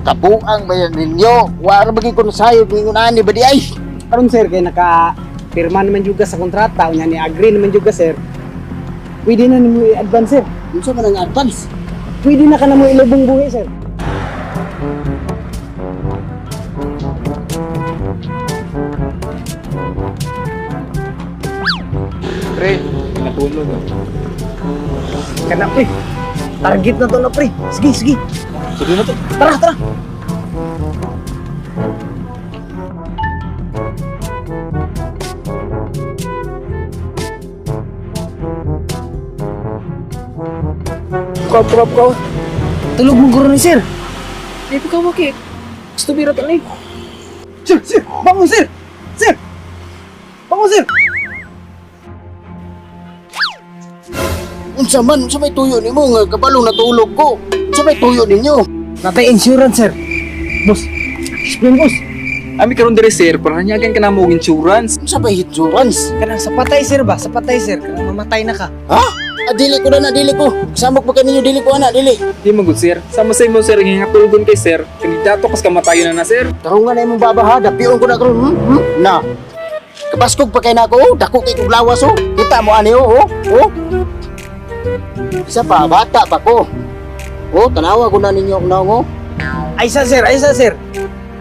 Kabuang ba yan ninyo? Wala bagi ko sayo ninyo na ni ba di ay? Karon sir kay naka-pirma naman juga sa kontrata, unya ni agree naman juga sir. Pwede na nimo i-advance sir. Unsa man ang advance? Pwede na ka na mo ilubong buhi sir. Pre, natulog. Kana pre. Target na to na pre. Sige, sige. Sige na to. Tara, tara. Kau. Tulog mo guro ni sir. Di pa ka wakit. Gusto biro to ni. Sir, sir. Bangun sir. Sir. Bangun sir. Unsa man, unsa may tuyo nimo nga kabalong natulog ko? Unsa may tuyo ninyo? Natay insurance sir. Boss. Explain boss. Ami karon diri sir, para hanyagan ka na mo og insurance. Unsa may insurance? Kanang sa patay sir ba? Sa patay sir. Kanang mamatay na ka. Ha? Dili ko na dili ko. Samok pa kaninyo dili ko ana, dili. Di mo good sir. Sama sa imo sir hingatulgon kay sir. Kandidato kas kamatayon na sir. Tarungan na imong babaha, dapion ko na karon. Na. Kabaskog pa kay nako, dako kay kog lawas oh. Kita mo ani oh. Isa pa bata pa ko. Oh, tanawa ko na ninyo ako Aysa sir.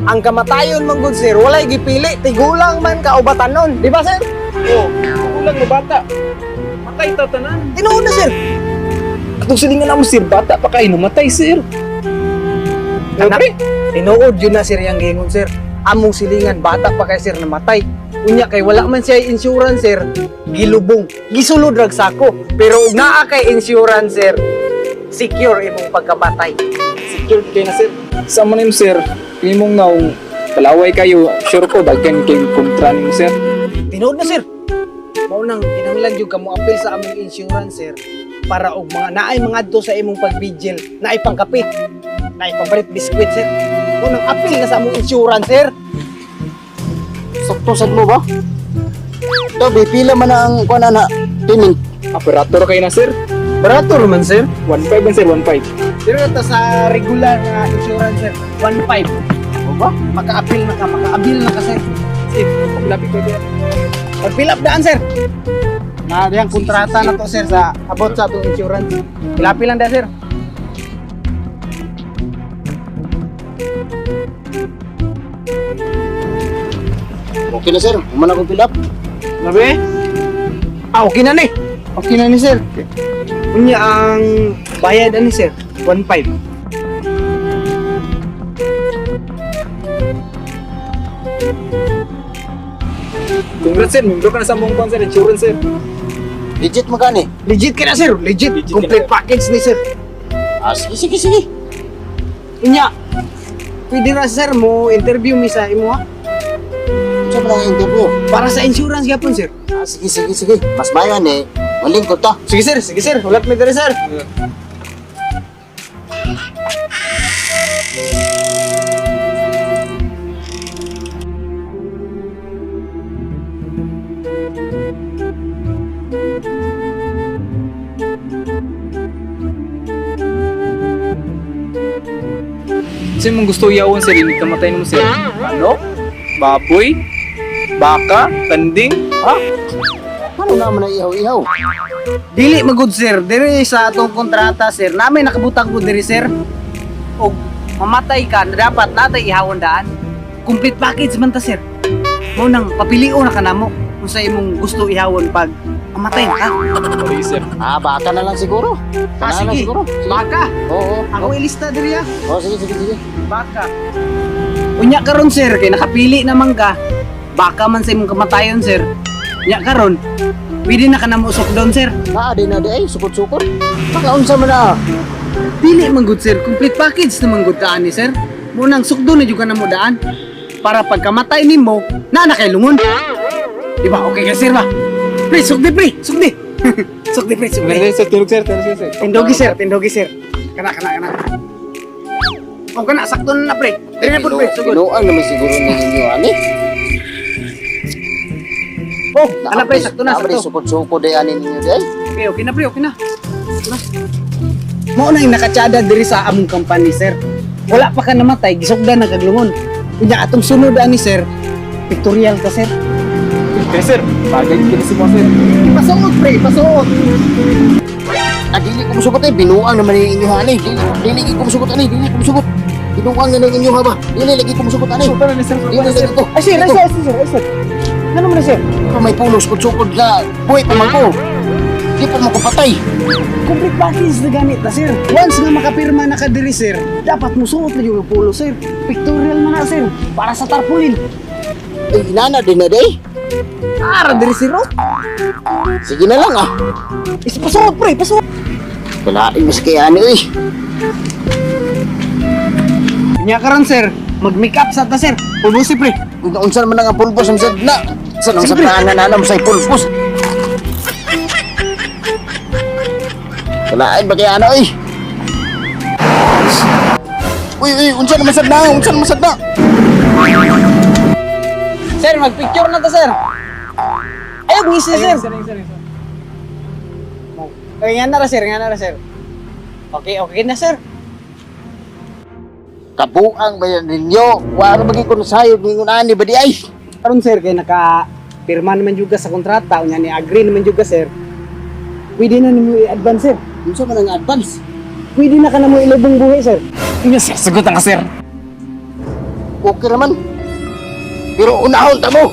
Ang kamatayon man gud sir, walay gipili, tigulang man ka o batanon, di ba sir? Oh, kulang mo bata. Matay ta tanan. Tinuod na sir. Atong silingan na mo sir, bata pa kay namatay sir. Anak, tinuod yun na sir yang gingon sir. Among silingan bata pa kay sir namatay. Unya kay wala man siya insurance sir, gilubong, gisulod rag sako. Pero ug naa kay insurance sir, secure imong pagkamatay. Secure kay na sir. Sama nim sir, imong naong palaway kayo, sure ko daghan kay kontra nimo sir. Tinuod na sir. Mao nang kinahanglan jud kamo apil sa among insurance sir para og mga naay mga adto sa imong pagvigil, naay pangkape, naay pambalit biskwit sir. Mao nang apil na sa among insurance sir. Sakto sad mo ba? Tabi pila man ang kuan na timing. Operator kay na sir. Barato man sir. 1.5 man sir, 1.5. Pero ito sa regular na insurance sir, 1.5. O ba? Maka-appeal na ka, maka-abil na ka sir. Sir, paglapit ko diyan. Pag-fill up daan sir. Na diyang kontrata na to sir sa abot sa atong insurance. Pilapil lang daan sir. Okay na sir, umana ko fill up. Nabi? Okay na ni. Okay na ni sir. Unya ang bayad ani sir, 1.5. Congrats sir, membro ka na sa mong kwan sir, insurance sir. Legit magani. Legit ka na sir, legit. Legit Complete ka na. package ni sir. Sige. Unya, pwede na sir mo interview mi sa imo ha? Sa man ang interview. Para sa insurance gyapon sir. Sige. Mas bayan eh. Malingkod ta. Sige sir. Ulat mi diri sir. Sir, mong gusto yawon sir, hindi kamatay mo sir. Ano? Baboy? Baka? Kanding? Ha? Ano naman ang ihaw-ihaw? Dili magud sir, diri sa atong kontrata sir, namin nakabutang ko diri sir. Og mamatay ka, na dapat natay ihawon daan. Complete package man ta sir. Mo nang papilion na kanamo kung sa imong gusto ihawon pag mamatay na ka. Sorry sir. Baka na lang siguro. Baka na lang Sige. siguro. Sige. Baka. Oo. Ako ilista diri ah. Sige. Baka. Unya karon sir, kay nakapili naman ka. Baka man sa imong kamatayon sir. Unya karon, pwede na ka na mo down sir. Di na ay sukot-sukot. Baka unsa man na. Dili man good sir, complete package naman good daan ni sir. Munang sukdo na juga na mo daan para pagkamatay nimo na kay lungon. Di ba? Okay ka sir ba? Pre, sukdi pre. Sukdi. Sir, tulog sir. Tindogi sir. Kana. O kana sakto na pre. Dili na pud pre, sugod. Tinuang naman siguro ninyo ani. Oh, ana pre, sakto na, Nakapres sakto. sukot-sukot day ani ninyo day. Okay na pre, okay na. Mo na yung nakatsada diri sa among company sir. Wala pa ka namatay, gisugdan na kaglungon. Unya atong sunod ani sir, pictorial ka sir. Kaya sir, bagay kini si mo sir. Pasuot pre, pasuot. Dili ko musugot eh, binuang naman yung inyo ani. Dili ko musugot ani, dili ko musugot. Binuang na ng inyo ba? Dili lagi ko musugot ani. Suta na ni sir. Dili lagi ko. Ay sir, ay sir. Ano man sir? May pulos ko sukod na buhay pa man ko. Di pa mo ko patay. Complete package na ganit na sir. Once nga makapirma na ka diri sir, dapat musuot na yung pulo sir. Pictorial na sir, para sa tarpaulin. Ay, inana din na day. Ara diri sir oh. Sige na lang ah. Pasuot pre, pasuot. Kalain mo sa kaya ano eh. Nya karon sir, mag-make up sa ta sir. Pulbusi pre. Kung naunsan man nga pulpos ang sad na. Sa nang Sige. sa nanam sa pulpos. Kalain ba kaya ano eh. Uy, unsan naman sad na, unsan naman sad na. Sir, mag-picture na ta sir. Ayaw ngisi sir. Ay, nga na ra sir. Okay na sir. Kabuang ba yan ninyo? Wala maging kunusayod ng ani ba di ay? Karon sir kay naka pirma naman juga sa kontrata unya ni agree naman juga sir. Pwede na nimo i-advance sir. Unsa man ang advance? Pwede na ka na mo ilubong buhi sir. Yes, sir, sagutan ka sir. Okay naman. Pero unahon ta mo.